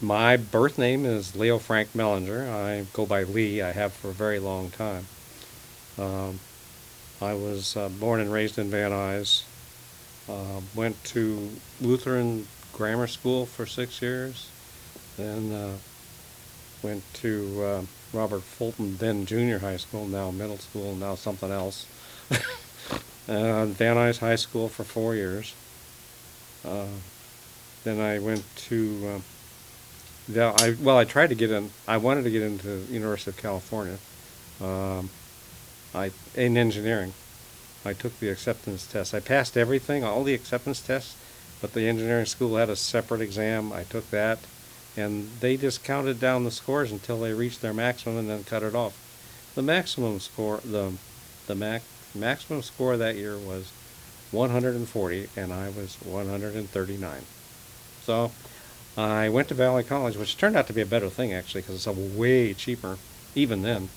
My birth name is Leo Frank Mellenger. I go by Lee. I have for a very long time. Um, I was born and raised in Van Nuys. Went to Lutheran Grammar School for 6 years. Then went to Robert Fulton, then junior high school, now middle school, now something else. Van Nuys High School for 4 years. Uh, then I went to I tried to get in. I wanted to get into the University of California. Um, in engineering. I took the acceptance test. I passed everything, all the acceptance tests, but the engineering school had a separate exam. I took that, and they just counted down the scores until they reached their maximum and then cut it off. The maximum score, maximum score that year was 140, and I was 139. So I went to Valley College, which turned out to be a better thing actually, because it's way cheaper, even then,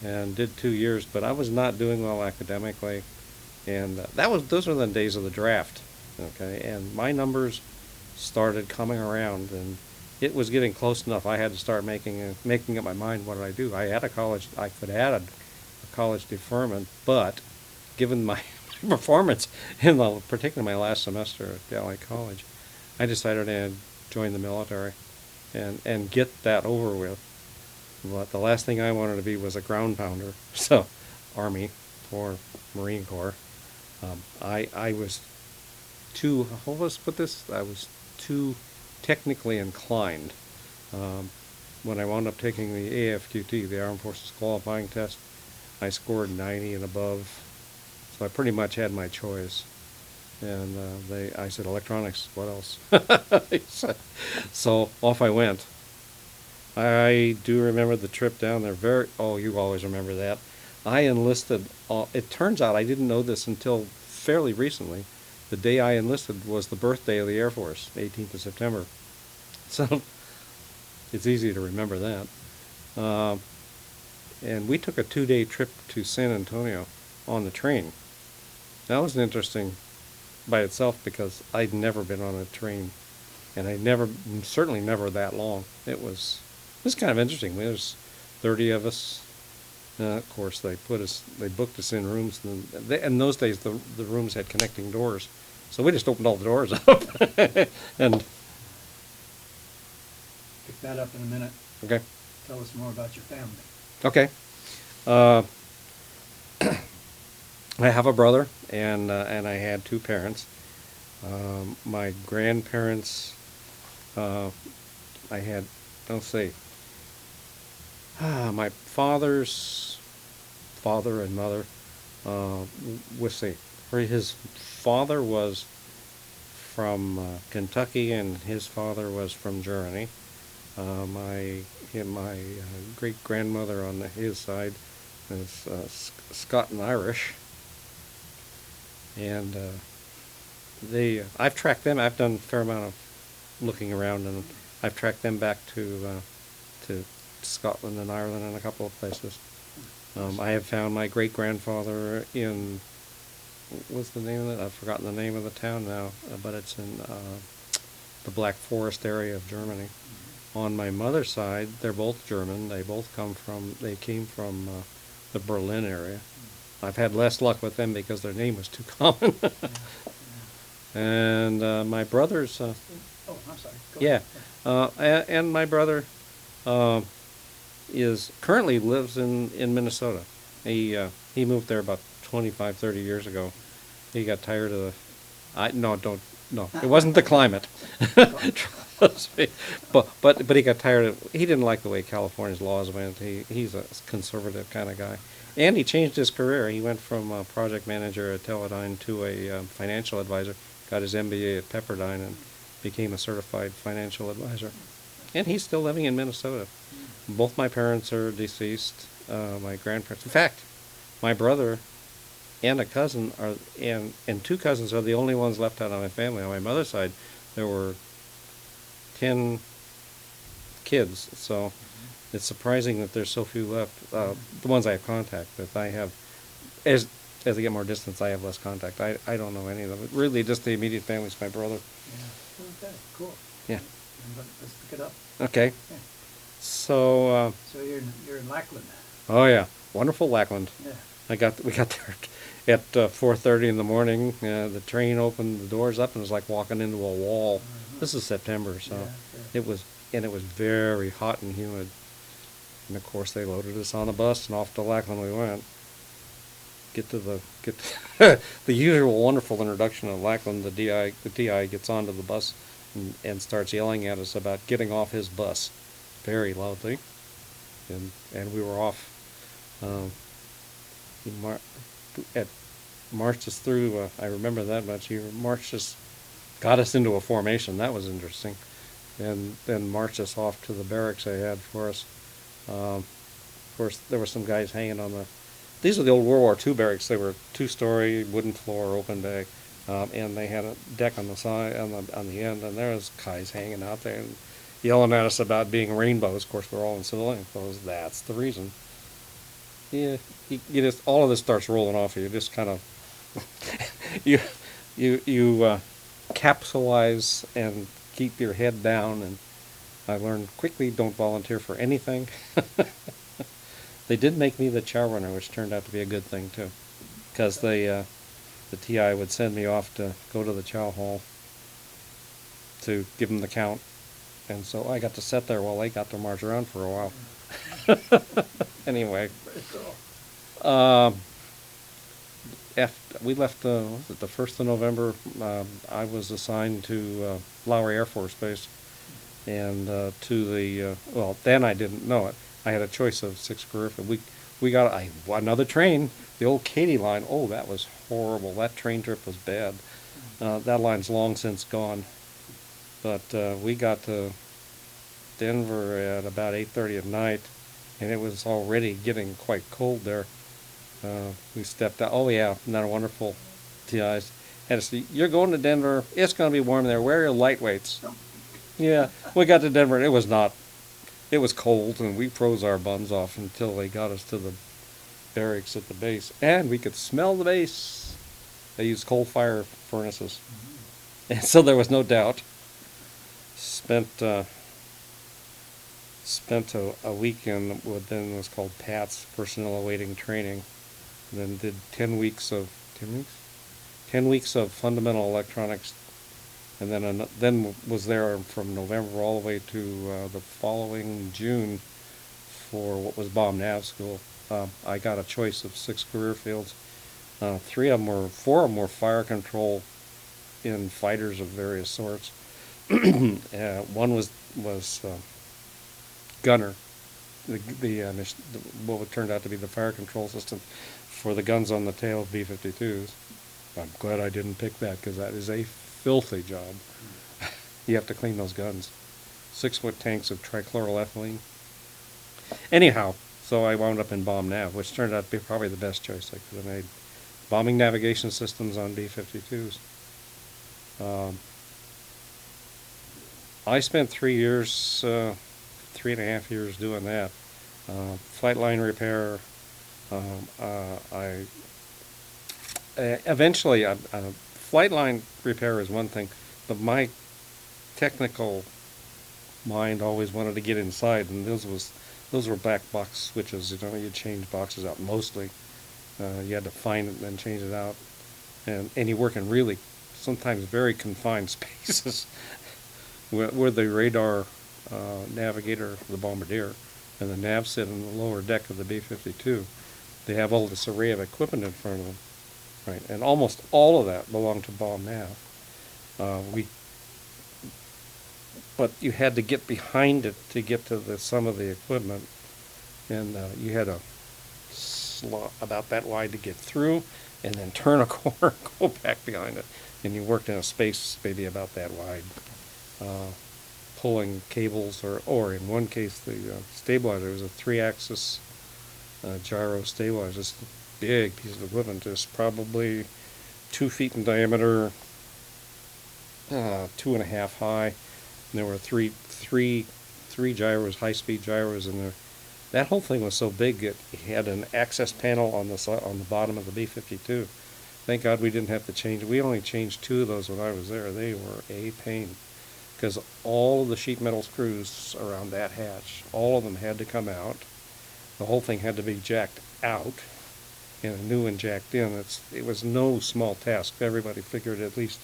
and did 2 years. But I was not doing well academically, and those were the days of the draft. Okay, and my numbers started coming around, and it was getting close enough. I had to start making up my mind. What did I do? I had a college. I could add a college deferment, but given my performance particularly my last semester at Valley College, I decided to join the military and get that over with. But the last thing I wanted to be was a ground pounder. So, Army or Marine Corps. I was too, how let's put this, I was too technically inclined. When I wound up taking the AFQT, the Armed Forces Qualifying Test, I scored 90 and above. So I pretty much had my choice. And I said, electronics, what else? So off I went. I do remember the trip down there. You always remember that. I enlisted, it turns out I didn't know this until fairly recently. The day I enlisted was the birthday of the Air Force, 18th of September. So it's easy to remember that. And we took a 2-day trip to San Antonio on the train. That was interesting by itself because I'd never been on a train, and certainly never that long. It was kind of interesting. There was 30 of us. Of course, they booked us in rooms, and in those days the rooms had connecting doors, so we just opened all the doors up. And Pick that up in a minute. okay, Tell us more about your family. okay. I have a brother, and I had two parents. My grandparents, I had, let's see, my father's father and mother, his father was from Kentucky, and his father was from Germany. My great grandmother on his side is Scott and Irish, and I've tracked them. I've done a fair amount of looking around, and I've tracked them back to Scotland and Ireland and a couple of places. I have found my great grandfather in, what's the name of it? I've forgotten the name of the town now, but it's in the Black Forest area of Germany. On my mother's side, they're both German. They came from the Berlin area. I've had less luck with them because their name was too common. And my brother's, Oh, I'm sorry. Go yeah, ahead. and my brother currently lives in Minnesota. He moved there about 25, 30 years ago. He got tired of it wasn't the climate. Trust me. But he got tired he didn't like the way California's laws went. He's a conservative kind of guy. And he changed his career. He went from a project manager at Teledyne to a financial advisor, got his MBA at Pepperdine, and became a certified financial advisor. And he's still living in Minnesota. Both my parents are deceased. My grandparents. In fact, my brother and a cousin and two cousins are the only ones left out of my family. On my mother's side, there were 10 kids, so it's surprising that there's so few left. The ones I have contact with, as I get more distance, I have less contact. I don't know any of them. Really, just the immediate family is my brother. Yeah. Okay, cool. Yeah. Let's pick it it up. Okay. Yeah. So, So you're in Lackland. oh yeah, wonderful Lackland. Yeah. We got there at 4:30 in the morning. The train opened the doors up and it was like walking into a wall. This is September, so Yeah, it was very hot and humid. And of course, they loaded us on a bus and off to Lackland we went. Get to the usual wonderful introduction of Lackland. The DI gets onto the bus and starts yelling at us about getting off his bus, very loudly, and we were off. He marched us through. I remember that much. He marched us, got us into a formation. That was interesting, and then marched us off to the barracks they had for us. Of course, there were some guys hanging on the. These are the old World War II barracks. They were 2-story, wooden floor, open deck, and they had a deck on the side, on the end, and there was guys hanging out there and yelling at us about being rainbows. Of course, we're all in civilian clothes. That's the reason. Yeah, you just all of this starts rolling off you. You just kind of you capsulize and keep your head down. And I learned quickly, don't volunteer for anything. They did make me the chow runner, which turned out to be a good thing too, because the TI would send me off to go to the chow hall to give them the count, and so I got to sit there while they got to march around for a while. Anyway, Pretty cool. we left, was it the 1st of November? I was assigned to Lowry Air Force Base, and to the, well, then I didn't know it. I had a choice of 6 career. We got another train, the old Katy line. Oh, that was horrible. That train trip was bad. That line's long since gone. But we got to Denver at about 8:30 at night, and it was already getting quite cold there. We stepped out. Oh yeah, not a wonderful TIs. Had to say, you're going to Denver. It's going to be warm there. Wear your lightweights. Yeah, we got to Denver, and it was not. It was cold, and we froze our buns off until they got us to the barracks at the base, and we could smell the base. They used coal fire furnaces, and so there was no doubt. Spent a weekend with then was called PATS, Personnel Awaiting Training, and then did 10 weeks of 10 weeks of fundamental electronics, and then was there from November all the way to the following June for what was bomb nav school. I got a choice of 6 career fields. 4 of them were fire control in fighters of various sorts. One was gunner, what turned out to be the fire control system for the guns on the tail of B-52s. I'm glad I didn't pick that, because that is a filthy job. You have to clean those guns. 6-foot tanks of trichloroethylene. Anyhow, so I wound up in bomb nav, which turned out to be probably the best choice I could have made. Bombing navigation systems on B-52s. I spent 3 years, 3.5 years doing that. Flight line repair. Eventually, flight line repair is one thing, but my technical mind always wanted to get inside, and those were black box switches. You know, you change boxes out mostly. You had to find it and then change it out, and you work in really sometimes very confined spaces where the radar navigator, the bombardier, and the nav sit in the lower deck of the B-52. They have all this array of equipment in front of them, right? And almost all of that belonged to bomb nav. But you had to get behind it to get to some of the equipment, and you had a slot about that wide to get through, and then turn a corner, go back behind it, and you worked in a space maybe about that wide, pulling cables, or in one case the stabilizer was a 3-axis gyro stabilizer. This big piece of equipment, just probably 2 feet in diameter, 2.5 high. And there were three gyros, high-speed gyros in there. That whole thing was so big it had an access panel on the bottom of the B-52. Thank God we didn't have to change. We only changed 2 of those when I was there. They were a pain. because all of the sheet metal screws around that hatch, all of them had to come out. The whole thing had to be jacked out and a new one jacked in. It was no small task. Everybody figured at least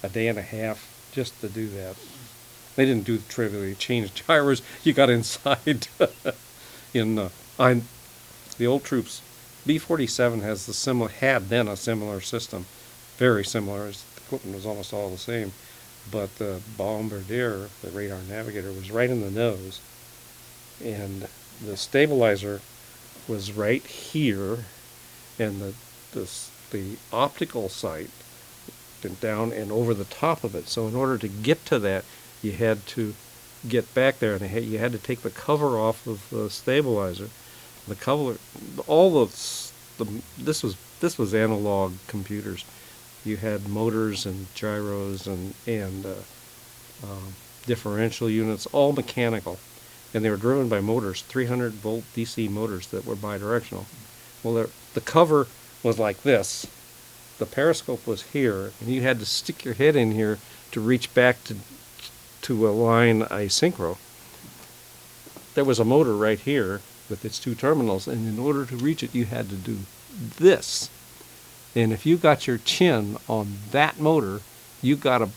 a day and a half just to do that. They didn't do the trivially change gyros. You got inside. The old troops, B-47 had then a similar system, very similar. The equipment was almost all the same, but the Bombardier, the radar navigator, was right in the nose, and the stabilizer was right here, and the optical sight went down and over the top of it. So in order to get to that, you had to get back there, and you had to take the cover off of the stabilizer. The cover, this was analog computers. You had motors and gyros and differential units, all mechanical, and they were driven by motors, 300-volt DC motors that were bidirectional. Well, the cover was like this. The periscope was here, and you had to stick your head in here to reach back to align a synchro. There was a motor right here with its two terminals, and in order to reach it, you had to do this. And if you got your chin on that motor, you got a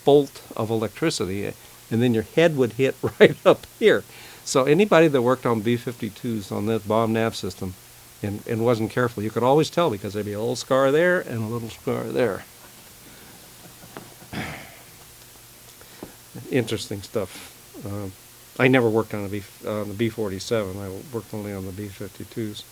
bolt of electricity, and then your head would hit right up here. So anybody that worked on B-52s on that bomb nav system and wasn't careful, you could always tell, because there'd be a little scar there and a little scar there. Interesting stuff. I never worked on the B-47. I worked only on the B-52s.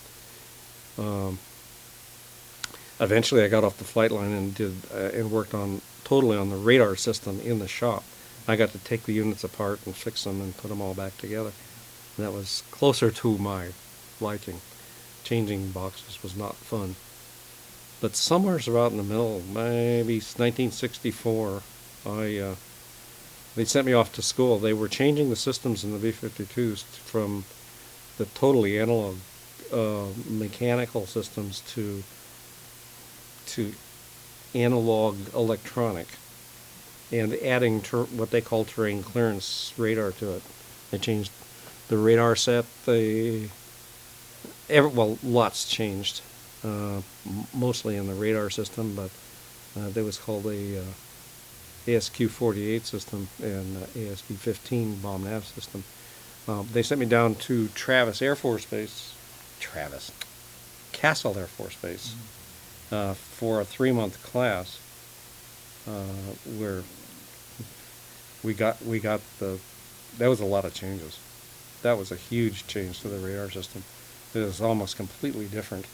Eventually, I got off the flight line and worked totally on the radar system in the shop. I got to take the units apart and fix them and put them all back together. And that was closer to my liking. Changing boxes was not fun. But somewhere about in the middle, maybe 1964, they sent me off to school. They were changing the systems in the B-52s from the totally analog mechanical systems to analog electronic, and adding what they call terrain clearance radar to it. They changed the radar set. Lots changed, mostly in the radar system, but there was called a ASQ-48 system and ASQ-15 bomb nav system. They sent me down to Castle Air Force Base, for a 3-month class, where that was a lot of changes. That was a huge change to the radar system. It was almost completely different,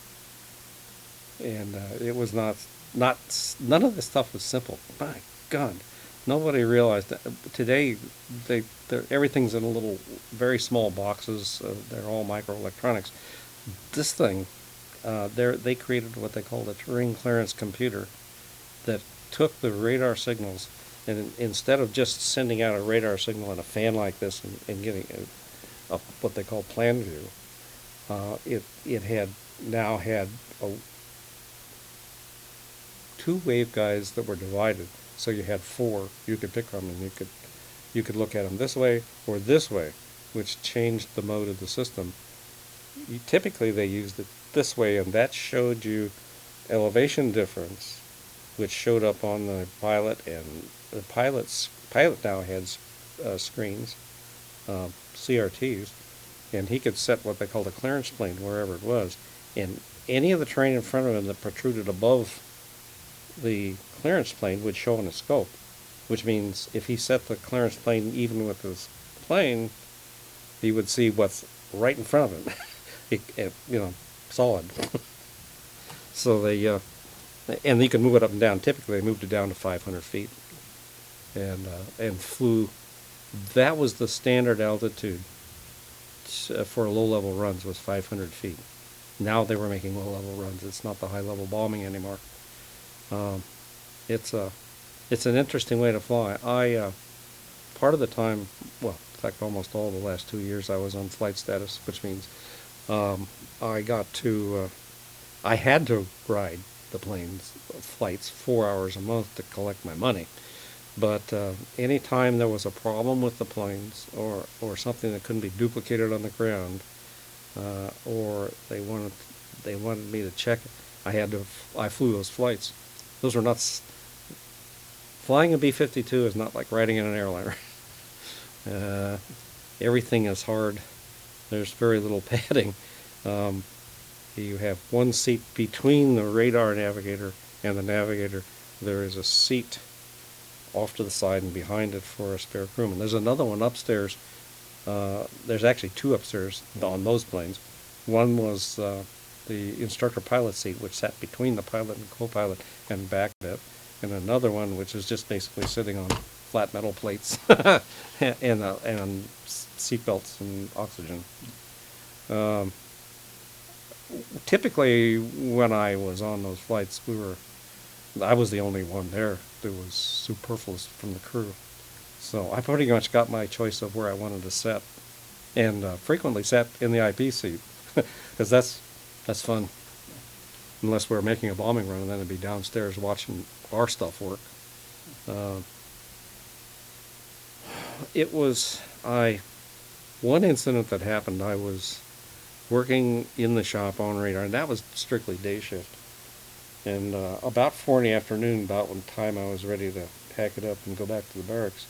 and it was none of this stuff was simple. My God, nobody realized that. Today, everything's in little, very small boxes. They're all microelectronics. This thing, they created what they called a terrain clearance computer that took the radar signals, and instead of just sending out a radar signal in a fan like this and getting what they call plan view, it had two waveguides that were divided, so you had 4. You could pick from them, and you could look at them this way or this way, which changed the mode of the system. Typically, they used it this way, and that showed you elevation difference, which showed up on the pilot, and the pilot now had screens, CRTs, and he could set what they called a clearance plane wherever it was, and any of the terrain in front of him that protruded above the clearance plane would show on a scope, which means if he set the clearance plane even with his plane, he would see what's right in front of him, solid. So and you can move it up and down. Typically, they moved it down to 500 feet, and flew. That was the standard altitude for low-level runs, was 500 feet. Now they were making low-level runs. It's not the high-level bombing anymore. It's an interesting way to fly. Part of the time, well, in fact, almost all the last 2 years, I was on flight status, which means I had to ride the plane's flights 4 hours a month to collect my money. But any time there was a problem with the planes or something that couldn't be duplicated on the ground, or they wanted me to check it, I flew those flights. Those were not flying a B-52 is not like riding in an airliner. Everything is hard. There's very little padding. You have one seat between the radar navigator and the navigator. There is a seat off to the side and behind it for a spare crewman. There's another one upstairs. There's actually two upstairs on those planes. One was the instructor pilot seat, which sat between the pilot and co-pilot and back of it, and another one which is just basically sitting on flat metal plates and seat belts and oxygen. Typically, when I was on those flights, I was the only one there that was superfluous from the crew. So I pretty much got my choice of where I wanted to sit, and frequently sat in the IP seat, because that's fun. Unless we're making a bombing run, and then I'd be downstairs watching our stuff work. One incident that happened, I was working in the shop on radar, and that was strictly day shift. And about 4 in the afternoon, about when time I was ready to pack it up and go back to the barracks,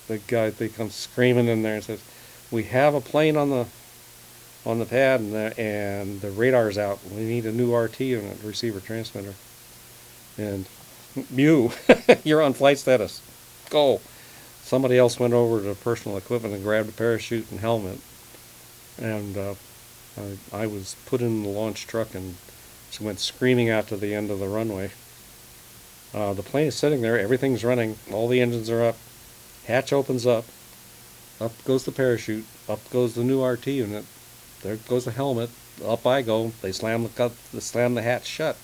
they come screaming in there and says, "We have a plane on the pad, and the radar's out. We need a new RT unit, receiver transmitter." And you, you're on flight status. Go. Somebody else went over to personal equipment and grabbed a parachute and helmet, and I was put in the launch truck and went screaming out to the end of the runway. The plane is sitting there, everything's running, all the engines are up, hatch opens up goes the parachute, up goes the new RT unit, there goes the helmet, up I go, they slam the hatch shut.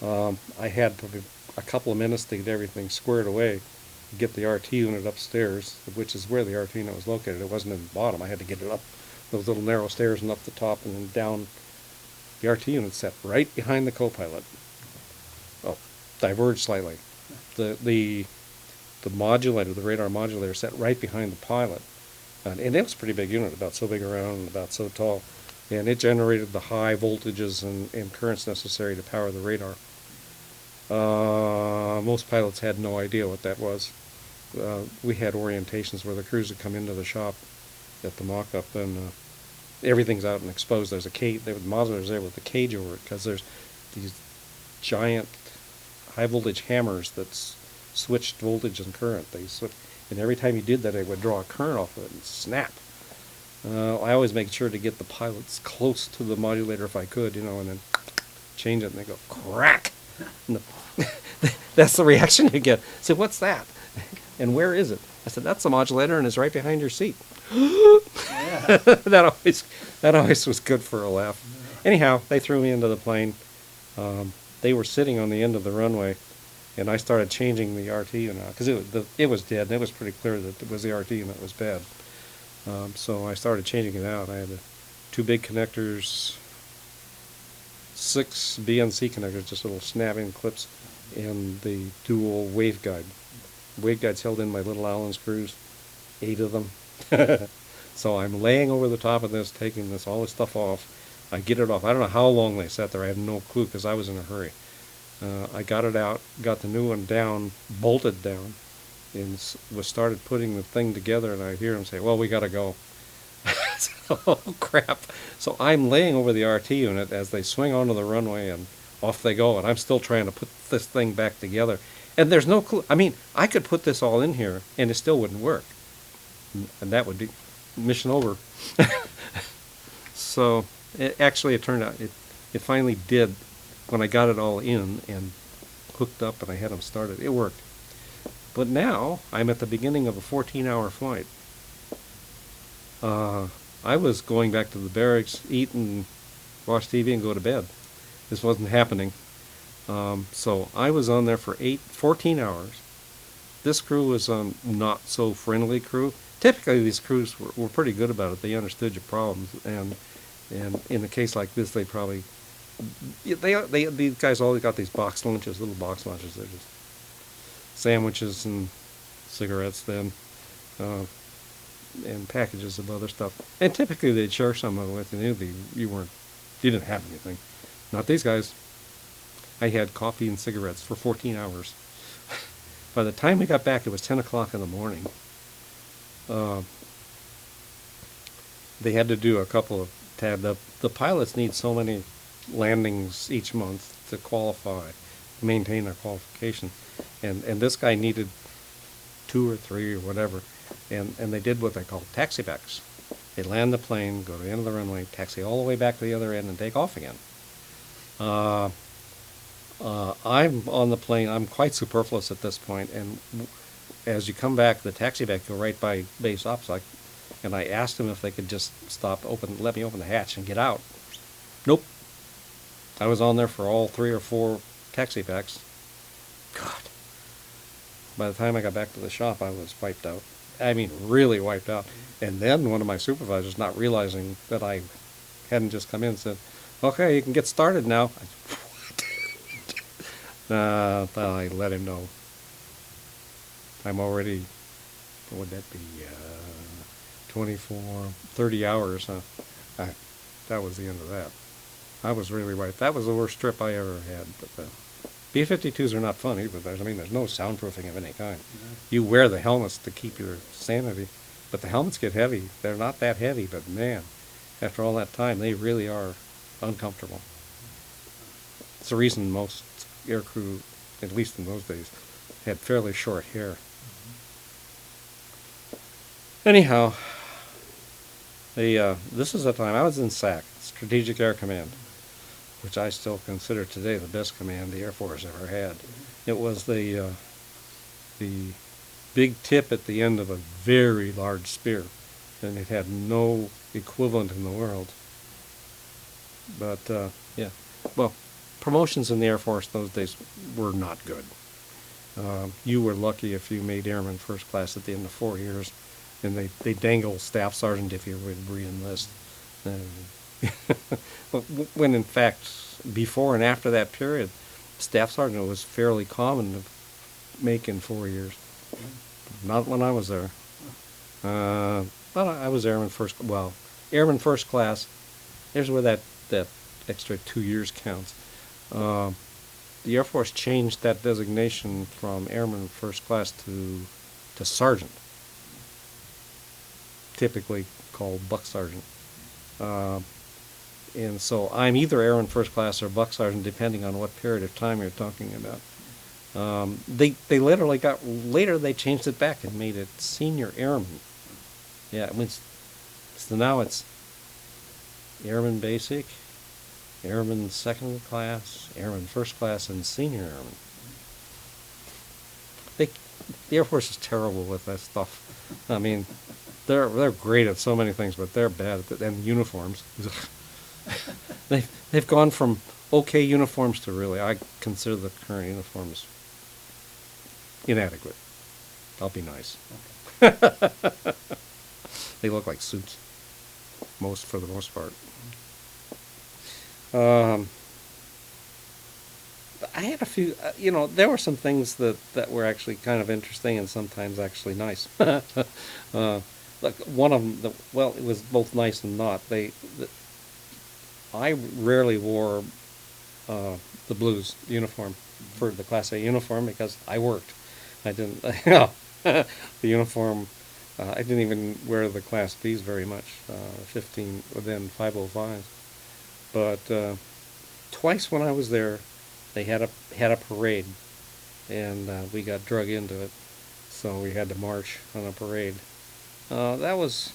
I had probably a couple of minutes to get everything squared away, get the RT unit upstairs, which is where the RT unit was located. It wasn't in the bottom. I had to get it up those little narrow stairs and up the top and then down. The RT unit sat right behind the co-pilot. Oh, diverged slightly. The modulator, the radar modulator, sat right behind the pilot. And it was a pretty big unit, about so big around and about so tall. And it generated the high voltages and currents necessary to power the radar. Most pilots had no idea what that was. We had orientations where the crews would come into the shop at the mock-up, and everything's out and exposed. There's a cage, the modulator's there with the cage over it, because there's these giant high-voltage hammers that switched voltage and current. And every time you did that, it would draw a current off of it and snap. I always make sure to get the pilots close to the modulator if I could, and then change it, and they go, crack! And that's the reaction you get. I said, "What's that? And where is it?" I said, "That's the modulator, and it's right behind your seat." Yeah. that always was good for a laugh. Anyhow, they threw me into the plane. They were sitting on the end of the runway, and I started changing the RT unit because it was dead, and it was pretty clear that it was the RT unit that was bad. So I started changing it out. I had 2 big connectors, 6 BNC connectors, just little snap-in clips, and the dual waveguide. Waveguides held in my little Allen screws, 8 of them. So I'm laying over the top of this, taking all this stuff off. I get it off. I don't know how long they sat there. I have no clue because I was in a hurry. I got it out, got the new one down, bolted down, and started putting the thing together, and I hear him say, "Well, we got to go." Oh, crap. So I'm laying over the RT unit as they swing onto the runway, and off they go, and I'm still trying to put this thing back together. And there's no clue. I mean, I could put this all in here, and it still wouldn't work. And that would be mission over. So it turned out, it finally did. When I got it all in and hooked up and I had them started, it worked. But now I'm at the beginning of a 14-hour flight. I was going back to the barracks, eat and watch TV and go to bed. This wasn't happening. So I was on there for 14 hours. This crew was not so friendly crew. Typically these crews were pretty good about it. They understood your problems, and in a case like this, these guys all got these little box lunches. They're just sandwiches and cigarettes then, and packages of other stuff. And typically they'd share some of it with you. You didn't have anything. Not these guys. I had coffee and cigarettes for 14 hours. By the time we got back, it was 10 o'clock in the morning. They had to do a couple of the pilots need so many landings each month to qualify, maintain their qualification, and this guy needed 2 or 3 or whatever, and they did what they called taxi backs. They land the plane, go to the end of the runway, taxi all the way back to the other end, and take off again. I'm on the plane. I'm quite superfluous at this point, and as you come back, the taxi back go right by base ops. And I asked them if they could just let me open the hatch and get out. Nope. I was on there for all 3 or 4 taxi backs. God. By the time I got back to the shop, I was wiped out. I mean, really wiped out. And then one of my supervisors, not realizing that I hadn't just come in, said, "Okay, you can get started now." I let him know. I'm already, what would that be, 24, 30 hours. That was the end of that. I was really wiped. That was the worst trip I ever had. But B-52s are not fun either. There's no soundproofing of any kind. Yeah. You wear the helmets to keep your sanity, but the helmets get heavy. They're not that heavy, but man, after all that time, they really are uncomfortable. It's the reason most aircrew, at least in those days, had fairly short hair. Anyhow, this is the time I was in SAC, Strategic Air Command, which I still consider today the best command the Air Force ever had. It was the big tip at the end of a very large spear, and it had no equivalent in the world. But yeah, well, promotions in the Air Force those days were not good. You were lucky if you made Airman First Class at the end of 4 years, and they dangle Staff Sergeant if you would re-enlist. When in fact, before and after that period, Staff Sergeant was fairly common to make in 4 years. Not when I was there. But I was Airman First Class. Here's where that extra 2 years counts. The Air Force changed that designation from Airman First Class to Sergeant, typically called Buck Sergeant. And so I'm either Airman First Class or Buck Sergeant, depending on what period of time you're talking about. They later they changed it back and made it Senior Airman. Yeah, it means, so now it's Airman Basic, Airman Second Class, Airman First Class, and Senior Airman. The Air Force is terrible with that stuff. I mean, they're great at so many things, but they're bad at it. And uniforms. They've gone from okay uniforms to really, I consider the current uniforms inadequate. I'll be nice. Okay. They look like suits, for the most part. I had a few, there were some things that were actually kind of interesting and sometimes actually nice. Like one of them, it was both nice and not. I rarely wore the blues uniform for the Class A uniform because I worked. I didn't, the uniform, I didn't even wear the Class Bs very much, 15, then 505s. But twice when I was there, they had a parade, and we got drug into it, so we had to march on a parade. That was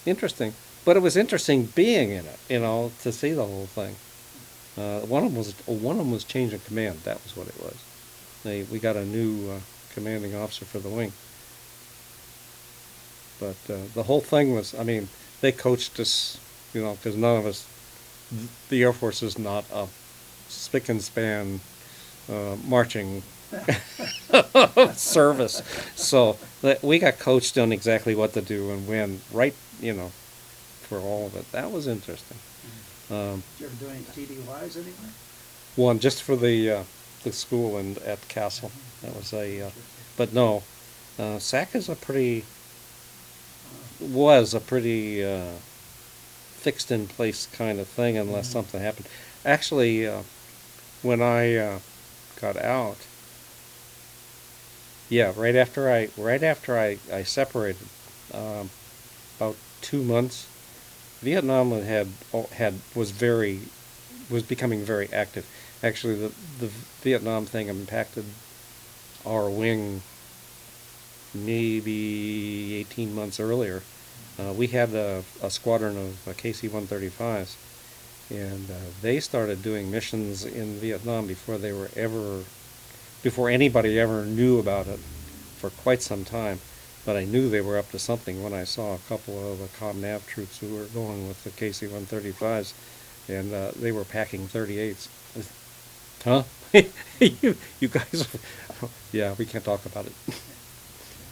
interesting, but it was interesting being in it, to see the whole thing. One of them was change of command. That was what it was. We got a new commanding officer for the wing, but the whole thing was, they coached us, because none of us. The Air Force is not a spick and span marching service, so we got coached on exactly what to do and when, right? For all of it. That was interesting. Did you ever do any TDYs anywhere? One just for the the school at Castle. That was but no, SAC is was a pretty fixed in place kind of thing unless something happened. Actually, when I got out, yeah, right after I separated, about 2 months, Vietnam was becoming very active. Actually, the Vietnam thing impacted our wing maybe 18 months earlier. We had a squadron of KC-135s, and they started doing missions in Vietnam before anybody ever knew about it for quite some time. But I knew they were up to something when I saw a couple of the ComNav troops who were going with the KC-135s, and they were packing 38s. Huh? you guys, yeah, we can't talk about it.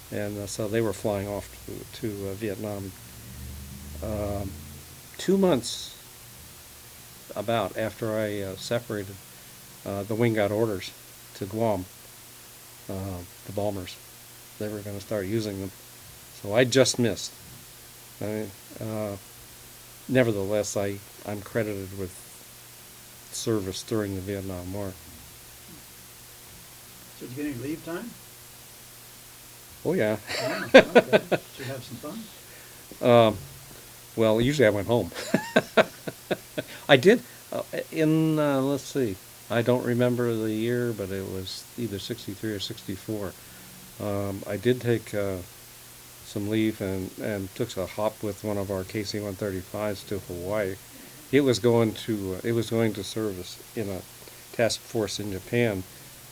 And so they were flying off to Vietnam. 2 months about after I separated, the wing got orders to Guam, the bombers. They were going to start using them. So I just missed. Nevertheless, I'm credited with service during the Vietnam War. So did you get any leave time? Oh, yeah. Yeah, okay. Did you have some fun? Well, usually I went home. I did, let's see, I don't remember the year, but it was either 63 or 64. I did take some leave and took a hop with one of our KC-135s to Hawaii. It was going to service in a task force in Japan,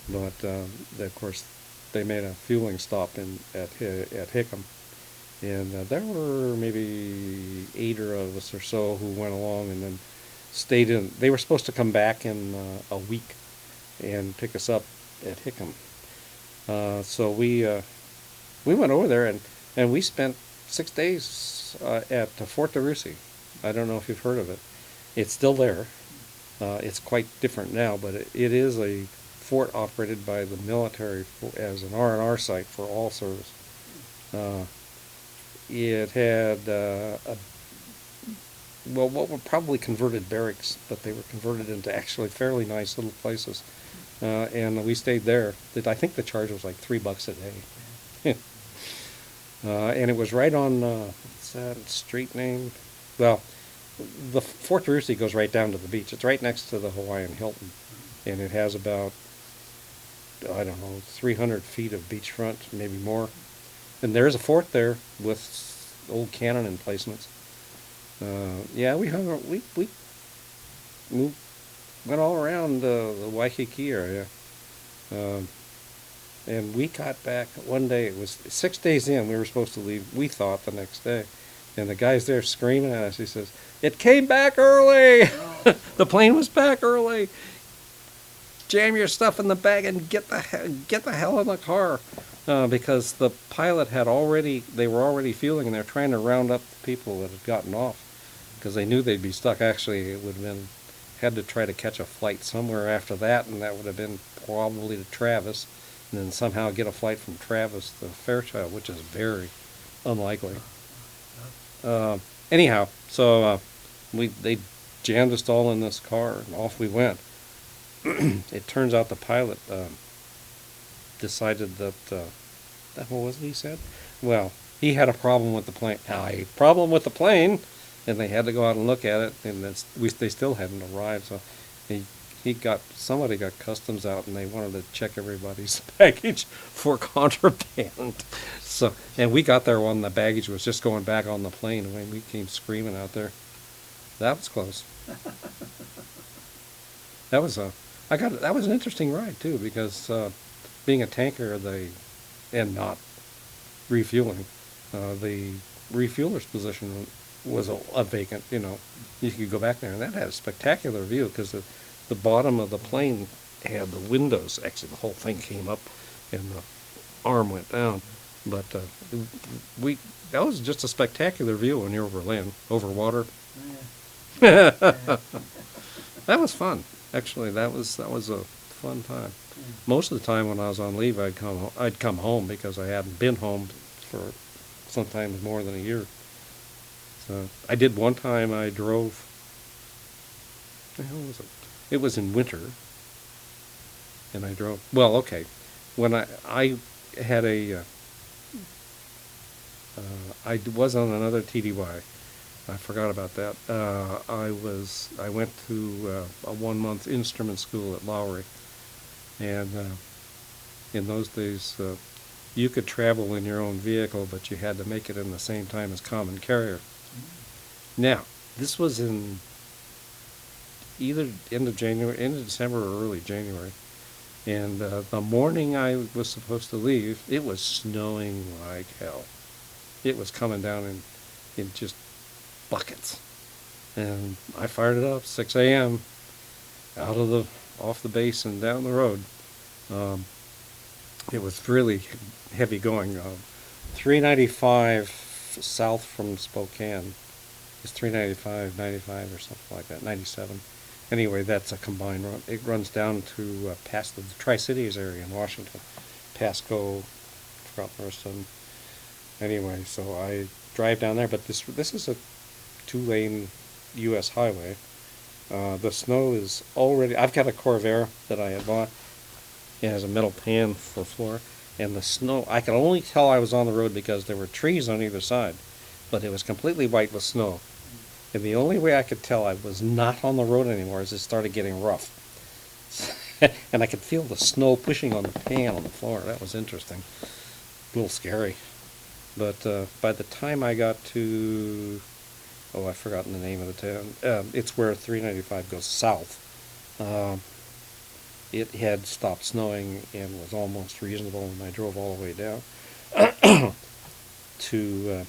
but of course they made a fueling stop at Hickam. And there were maybe 8 of us or so who went along and then stayed in. They were supposed to come back in a week and pick us up at Hickam. So we went over there and we spent 6 days at Fort de Russy. I don't know if you've heard of it. It's still there. It's quite different now, but it is a fort operated by the military as an R&R site for all service. It had what were probably converted barracks, but they were converted into actually fairly nice little places. And we stayed there. I think the charge was like $3 a day. And it was right on, what's that street name? Well, the Fort de Russy goes right down to the beach. It's right next to the Hawaiian Hilton. And it has about, I don't know, 300 feet of beachfront, maybe more. And there's a fort there with old cannon emplacements. Yeah, we went all around the Waikiki area. And we got back one day. It was 6 days in. We were supposed to leave, we thought, the next day. And the guy's there screaming at us. He says, "It came back early! The plane was back early! Jam your stuff in the bag and get the hell in the car." Because the pilot they were already fueling, and they're trying to round up the people that had gotten off because they knew they'd be stuck. Actually, it would have been, had to try to catch a flight somewhere after that, and that would have been probably to Travis, and then somehow get a flight from Travis to Fairchild, which is very unlikely. Anyhow, so they jammed us all in this car, and off we went. It turns out the pilot decided that, what was it he said? Well, he had a problem with the plane. A problem with the plane, and they had to go out and look at it, and they still hadn't arrived. So somebody got customs out, and they wanted to check everybody's baggage for contraband. So, and we got there when the baggage was just going back on the plane, and we came screaming out there. That was close. That was an interesting ride too, because being a tanker, and not refueling, the refueler's position was a vacant. You could go back there, and that had a spectacular view because the bottom of the plane had the windows. Actually, the whole thing came up, and the arm went down. But that was just a spectacular view when you're over land, over water. Yeah. That was fun. Actually, that was a fun time. most of the time when I was on leave, I'd come home because I hadn't been home for sometimes more than a year. So I did one time. I drove. The hell was it? It was in winter, and I drove. Well, okay, when I had I was on another TDY. I forgot about that. I went to a 1 month instrument school at Lowry, and in those days you could travel in your own vehicle, but you had to make it in the same time as common carrier. Now, this was in either end of December or early January, and the morning I was supposed to leave, it was snowing like hell. It was coming down in just buckets, and I fired it up 6 a.m. off the base and down the road. It was really heavy going. 395 south from Spokane is 395, 95 or something like that, 97. Anyway, that's a combined run. It runs down to past the Tri-Cities area in Washington, Pasco, forgot the rest of them. Anyway, so I drive down there, but this is a 2-lane U.S. highway. The snow is already. I've got a Corvair that I had bought. It has a metal pan for floor, and the snow. I could only tell I was on the road because there were trees on either side, but it was completely white with snow. And the only way I could tell I was not on the road anymore is it started getting rough, and I could feel the snow pushing on the pan on the floor. That was interesting, a little scary. But by the time I got to, I've forgotten the name of the town. It's where 395 goes south. It had stopped snowing and was almost reasonable, and I drove all the way down to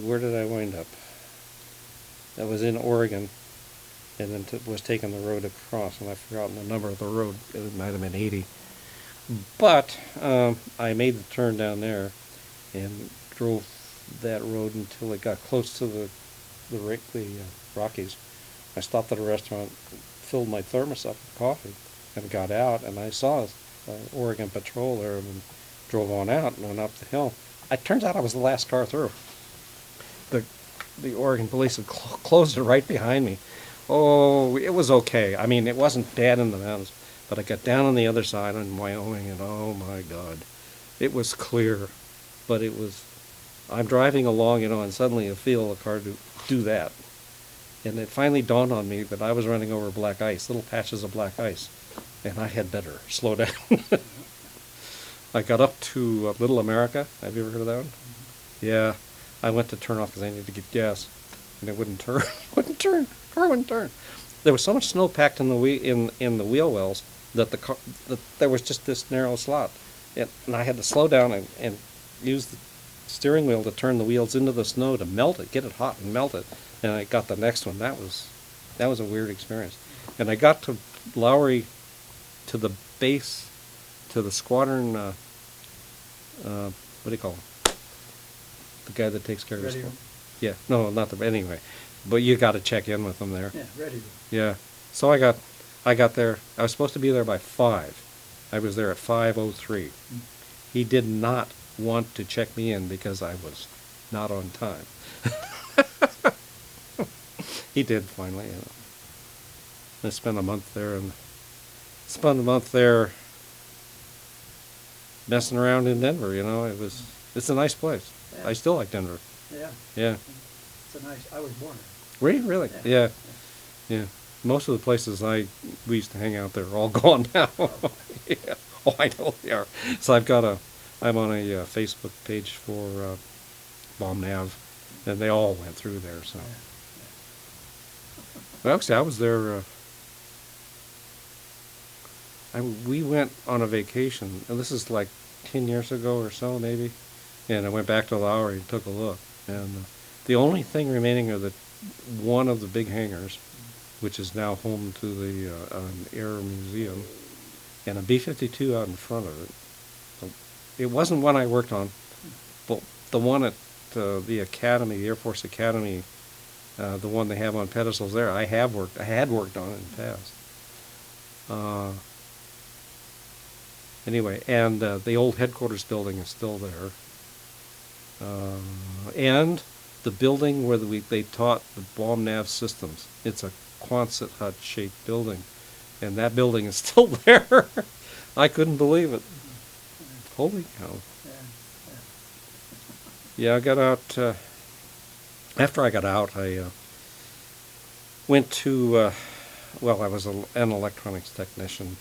where did I wind up? That was in Oregon, and then was taking the road across, and I've forgotten the number of the road. It might have been 80. But I made the turn down there and drove that road until it got close to the Rockies. I stopped at a restaurant, filled my thermos up with coffee, and got out, and I saw Oregon Patrol there and drove on out and went up the hill. It turns out I was the last car through. The Oregon police had closed it right behind me. Oh, it was okay. I mean, it wasn't bad in the mountains, but I got down on the other side in Wyoming, and oh my God, it was clear, but it was. I'm driving along, and suddenly I feel a car do that, and it finally dawned on me that I was running over black ice, little patches of black ice, and I had better slow down. I got up to Little America. Have you ever heard of that one? Yeah. I went to turn off because I needed to get gas, and it wouldn't turn. Car wouldn't turn. There was so much snow packed in the wheel wells that that there was just this narrow slot, and I had to slow down and use the steering wheel to turn the wheels into the snow to melt it, get it hot and melt it. And I got the next one. That was a weird experience. And I got to Lowry, to the base, to the squadron. What do you call him? The guy that takes care of his stuff. Yeah, no, not the anyway. But you got to check in with them there. Yeah, ready. Yeah. So I got there. I was supposed to be there by 5. I was there at 5:03. He did not want to check me in because I was not on time. He did finally. I spent a month there messing around in Denver. It's a nice place. Yeah. I still like Denver. Yeah. Yeah. It's a nice. I was born there. Were you really? Yeah. Yeah. Most of the places we used to hang out there are all gone now. Yeah. Oh, I know they are. So I'm on a Facebook page for Bomb Nav, and they all went through there. So, well, actually, I was there. We went on a vacation, and this is like 10 years ago or so, maybe. And I went back to Lowry and took a look. And the only thing remaining are one of the big hangars, which is now home to the Air Museum, and a B-52 out in front of it. It wasn't one I worked on, but the one at the Academy, the Air Force Academy, the one they have on pedestals there, I had worked on it in the past. Anyway, and the old headquarters building is still there. And the building where they taught the bomb nav systems, it's a Quonset hut-shaped building, and that building is still there. I couldn't believe it. Holy cow. Yeah, I got out, after I got out, I went to, well, I was an electronics technician.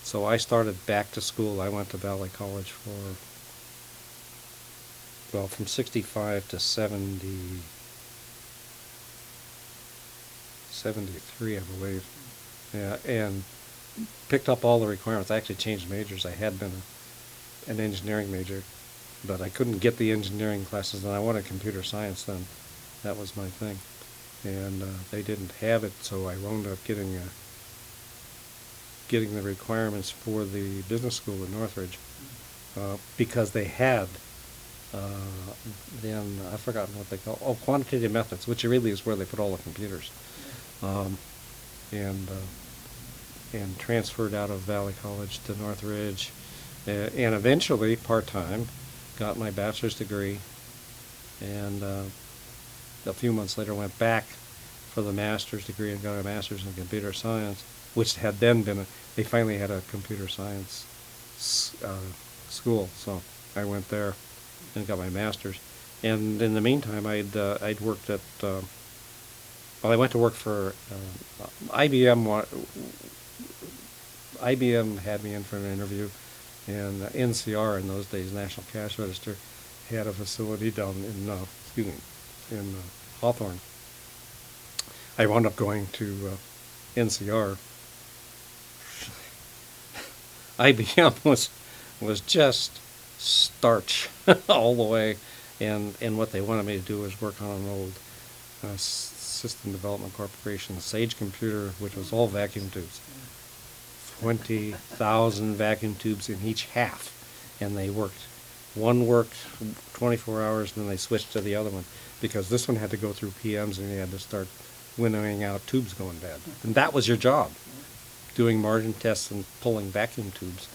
So I started back to school. I went to Valley College for, well, from 65 to 73, I believe. Yeah, and picked up all the requirements. I actually changed majors. I had been an engineering major, but I couldn't get the engineering classes, and I wanted computer science then. That was my thing. And they didn't have it, so I wound up getting the requirements for the business school at Northridge, because they had then, I've forgotten what they call, quantitative methods, which really is where they put all the computers. And transferred out of Valley College to Northridge, and eventually, part-time, got my bachelor's degree, and a few months later went back for the master's degree and got a master's in computer science, which had then been, they finally had a computer science school, so I went there and got my master's. And in the meantime, I'd worked at, well, I went to work for IBM. IBM had me in for an interview, and NCR in those days, National Cash Register, had a facility down in, in Hawthorne. I wound up going to NCR. IBM was just starch all the way, and what they wanted me to do was work on an old System Development Corporation Sage computer, which was all vacuum tubes. 20,000 vacuum tubes in each half, and they worked. One worked 24 hours, and then they switched to the other one, because this one had to go through PMs, and you had to start winnowing out tubes going bad. And that was your job, doing margin tests and pulling vacuum tubes.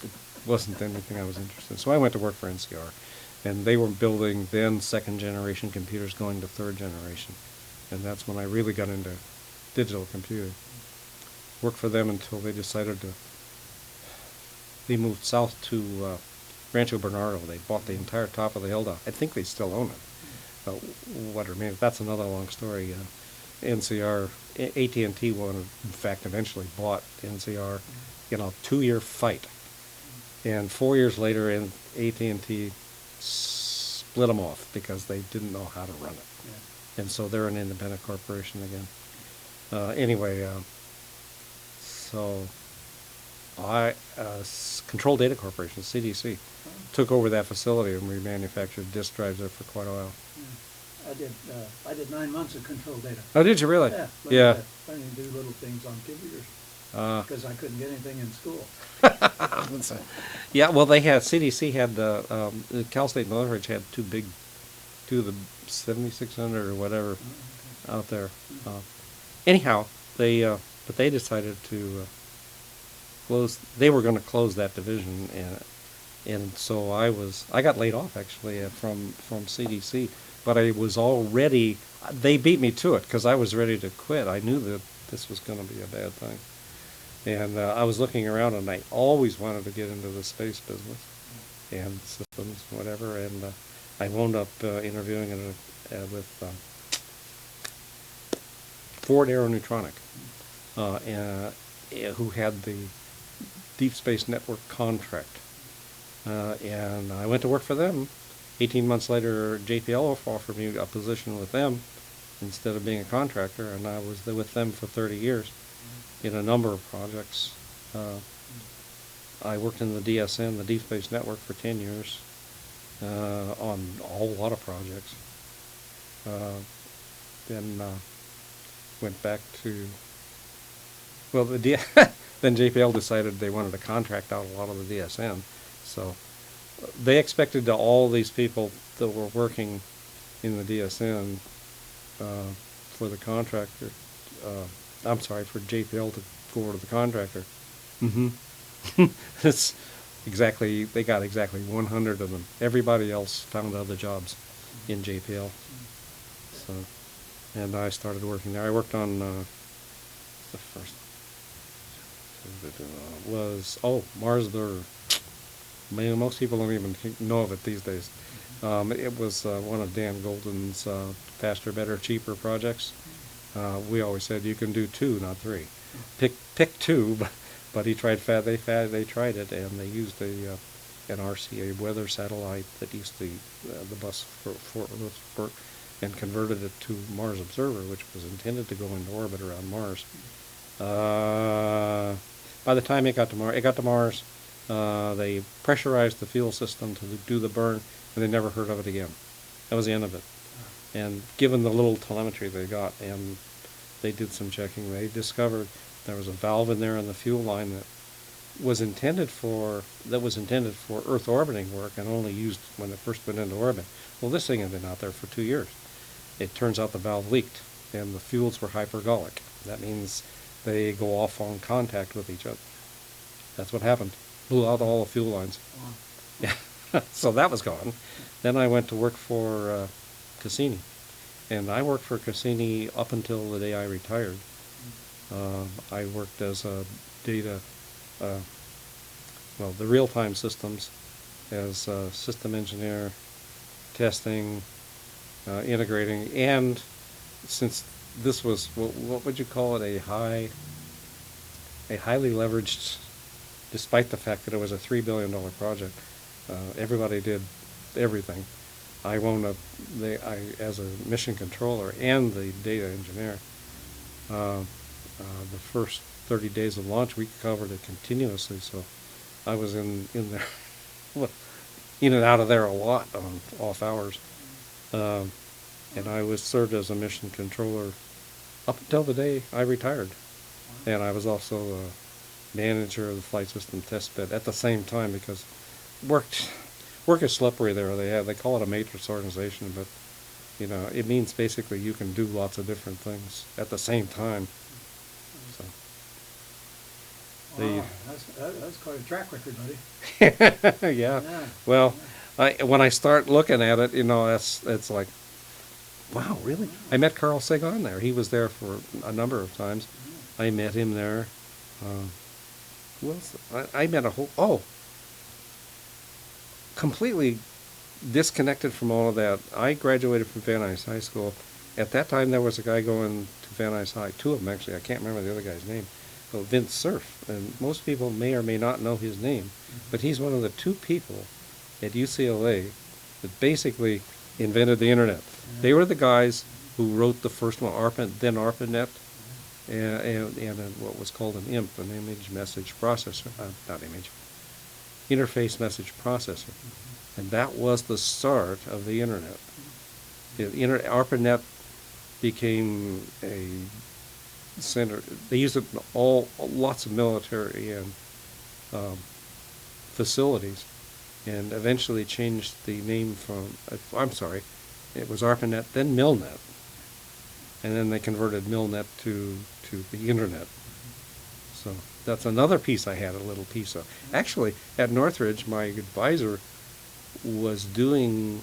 It wasn't anything I was interested in. So I went to work for NCR, and they were building then second-generation computers going to third generation. And that's when I really got into digital computing. Worked for them until they decided they moved south to Rancho Bernardo. They bought the entire top of the hill down. I think they still own it. What remains, that's another long story. NCR, AT&T in fact, eventually bought NCR in a 2-year fight. And 4 years later, AT&T split them off because they didn't know how to run it. Yeah. And so they're an independent corporation again. Anyway, so Control Data Corporation, CDC, took over that facility, and we manufactured disk drives there for quite a while. Yeah. I did 9 months of Control Data. Oh, did you really? Yeah. Yeah. Learning to do little things on computers because I couldn't get anything in school. Yeah, well, they had, CDC had, Cal State Northridge had two of the 7600 or whatever out there. Anyhow, but they decided to they were going to close that division, and so I got laid off actually from CDC, but I was already, they beat me to it because I was ready to quit. I knew that this was going to be a bad thing. And I was looking around, and I always wanted to get into the space business and systems, whatever, and I wound up interviewing with Ford Aeronutronic, who had the Deep Space Network contract. And I went to work for them. 18 months later, JPL offered me a position with them instead of being a contractor, and I was with them for 30 years in a number of projects. I worked in the DSN, the Deep Space Network, for 10 years on a whole lot of projects. Then went back to, well, then JPL decided they wanted to contract out a lot of the DSN, so they expected all these people that were working in the DSN for the contractor, I'm sorry, for JPL to go over to the contractor. It's exactly, they got exactly 100 of them. Everybody else found other jobs in JPL. So, and I started working there. I worked on, the first, was, Mars Lure. Most people don't even know of it these days. It was one of Dan Golden's faster, better, cheaper projects. We always said you can do 2, not 3. Pick 2, but he tried they tried it, and they used an RCA weather satellite that used the bus for and converted it to Mars Observer, which was intended to go into orbit around Mars. By the time it got to Mars, they pressurized the fuel system to do the burn, and they never heard of it again. That was the end of it. And given the little telemetry they got, and they did some checking, they discovered there was a valve in there in the fuel line that was intended for Earth orbiting work and only used when it first went into orbit. Well, this thing had been out there for 2 years. It turns out the valve leaked, and the fuels were hypergolic. That means they go off on contact with each other. That's what happened. Blew out all the fuel lines. Wow. Yeah, so that was gone. Then I went to work for Cassini, and I worked for Cassini up until the day I retired. I worked as a data, the real-time systems, as a system engineer, testing, integrating, and since this was, what would you call it, a highly leveraged, despite the fact that it was a $3 billion project, everybody did everything. I wound up, as a mission controller and the data engineer, the first 30 days of launch, we covered it continuously, so I was in there, in and out of there a lot on off hours. And I was served as a mission controller up until the day I retired. And I was also a manager of the flight system test bed at the same time, because work is slippery there. They call it a matrix organization, but it means basically you can do lots of different things at the same time. So Wow, that's quite a track record, buddy. yeah. Yeah. Well, when I start looking at it, it's like, wow, really? I met Carl Sagan there. He was there for a number of times. I met him there. Who else? I met completely disconnected from all of that. I graduated from Van Nuys High School. At that time, there was a guy going to Van Nuys High, 2 of them actually. I can't remember the other guy's name. But Vince Cerf, and most people may or may not know his name, but he's one of the 2 people at UCLA that basically invented the internet. They were the guys who wrote the first one, then ARPANET, and what was called an IMP, an image message processor, interface message processor. And that was the start of the internet. ARPANET became a center. They used it in lots of military and facilities, and eventually changed the name from, it was ARPANET, then MILNET, and then they converted MILNET to the internet. So that's another piece I had a little piece of. Actually, at Northridge, my advisor was doing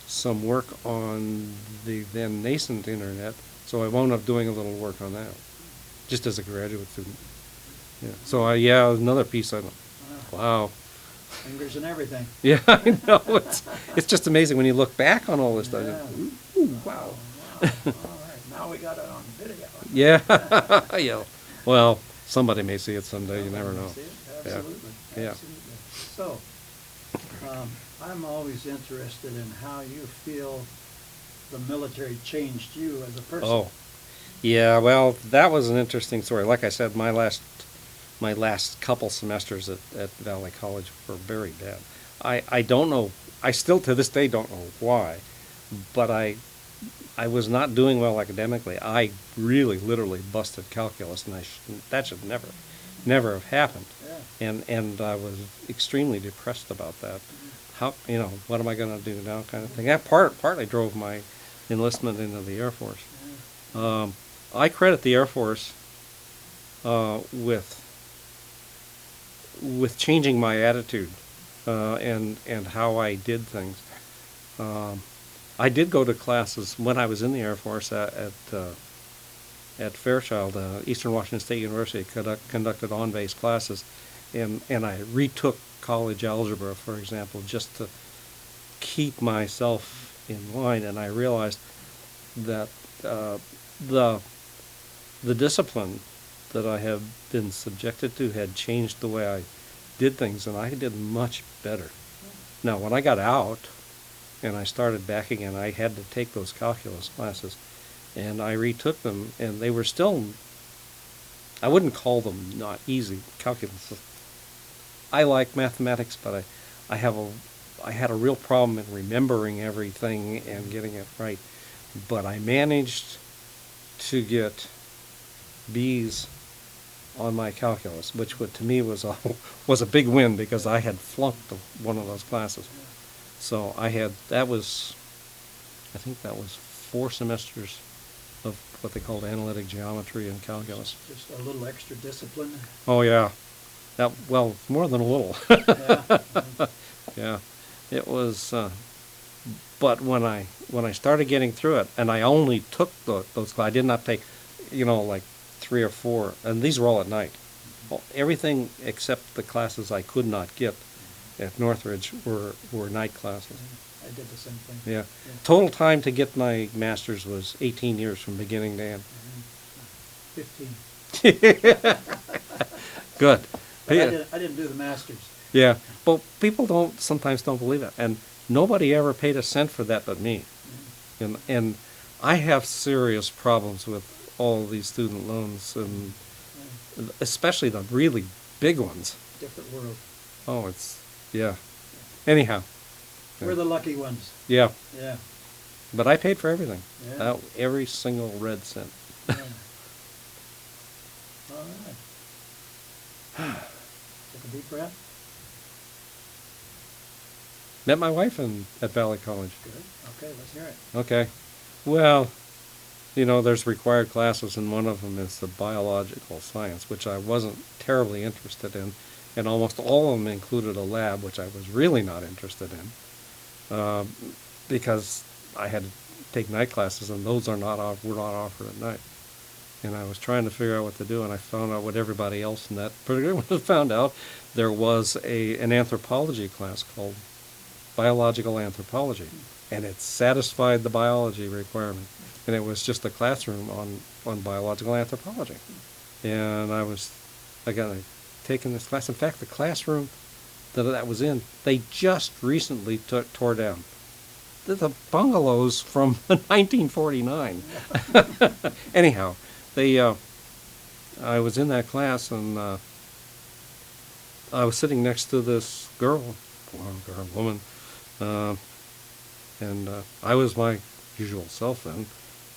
some work on the then nascent internet, so I wound up doing a little work on that, just as a graduate student. Yeah. So another piece I wow. Fingers and everything. Yeah, I know. It's just amazing when you look back on all this stuff. Yeah. Ooh, wow. All right, now we got it on video. Yeah. Yeah. Well, somebody may see it someday. You never know. Absolutely. Yeah. Absolutely. So, I'm always interested in how you feel the military changed you as a person. Oh, yeah. Well, that was an interesting story. Like I said, my last couple semesters at Valley College were very bad. I don't know. I still to this day don't know why, but I was not doing well academically. I really, literally busted calculus, and that should never have happened. Yeah. And I was extremely depressed about that. How, what am I going to do now, kind of thing. That partly drove my enlistment into the Air Force. Yeah. I credit the Air Force with with changing my attitude and how I did things. I did go to classes when I was in the Air Force at Fairchild. Eastern Washington State University conducted on-base classes, and I retook college algebra, for example, just to keep myself in line. And I realized that the discipline that I have been subjected to had changed the way I did things, and I did much better. Now, when I got out and I started back again, I had to take those calculus classes, and I retook them, and they were still, I wouldn't call them not easy. Calculus, I like mathematics, but I had a real problem in remembering everything and getting it right. But I managed to get B's on my calculus, which to me was a big win, because I had flunked one of those classes. So I think that was 4 semesters of what they called analytic geometry and calculus. Just a little extra discipline. Oh yeah, well, more than a little. Yeah. Yeah, it was. But when I started getting through it, and I only took those classes, I did not take, like 3 or 4, and these were all at night. Everything except the classes I could not get at Northridge were night classes. I did the same thing. Yeah. Total time to get my master's was 18 years from beginning to end. 15. Good. But Yeah. I didn't do the masters. Yeah, but people sometimes don't believe it, and nobody ever paid a cent for that but me. And I have serious problems with all these student loans, and especially the really big ones. Different world. Oh, yeah. Anyhow. We're the lucky ones. Yeah, Yeah. but I paid for everything. Yeah. Every single red cent. Yeah. All right. Take a deep breath. Met my wife at Valley College. Good. Okay, let's hear it. Okay. Well, there's required classes, and one of them is the biological science, which I wasn't terribly interested in, and almost all of them included a lab, which I was really not interested in, because I had to take night classes, and those were not offered at night. And I was trying to figure out what to do, and I found out what everybody else in that particular one found out. There was an anthropology class called biological anthropology, and it satisfied the biology requirement. And it was just a classroom on biological anthropology. And I got taken this class. In fact, the classroom that was in, they just recently tore down. The bungalows from 1949. Anyhow, I was in that class, and I was sitting next to this woman, and I was my usual self then.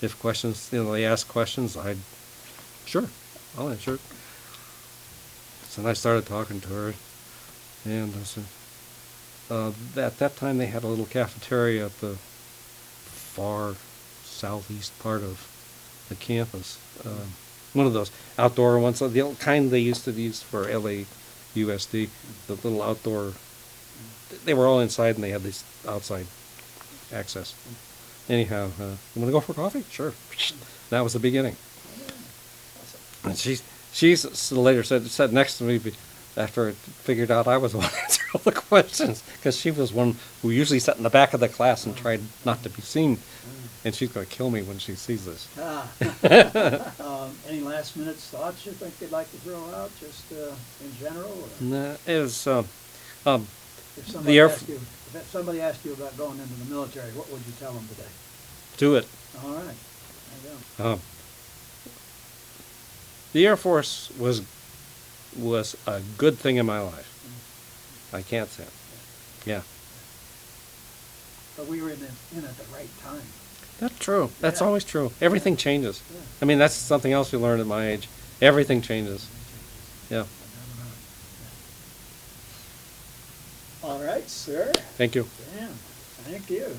If questions, they asked questions, sure, I'll answer it. So then I started talking to her, and I said, at that time they had a little cafeteria at the far southeast part of the campus. One of those outdoor ones, the kind they used to use for LAUSD, the little outdoor. They were all inside, and they had this outside access. Anyhow, you want to go for coffee? Sure. That was the beginning. And she's later said next to me after I figured out I was the one answering all the questions, because she was one who usually sat in the back of the class and tried not to be seen. And she's going to kill me when she sees this. Any last minute thoughts you think you'd like to throw out, just in general? Or? Nah, If somebody asked you about going into the military, what would you tell them today? Do it. All right. There you go. The Air Force was a good thing in my life. I can't say it. Yeah. But we were in at the right time. That's true. That's Yeah. always true. Everything changes. Yeah. I mean, that's something else we learned at my age. Everything changes. Yeah. All right, sir. Thank you. Dan, thank you.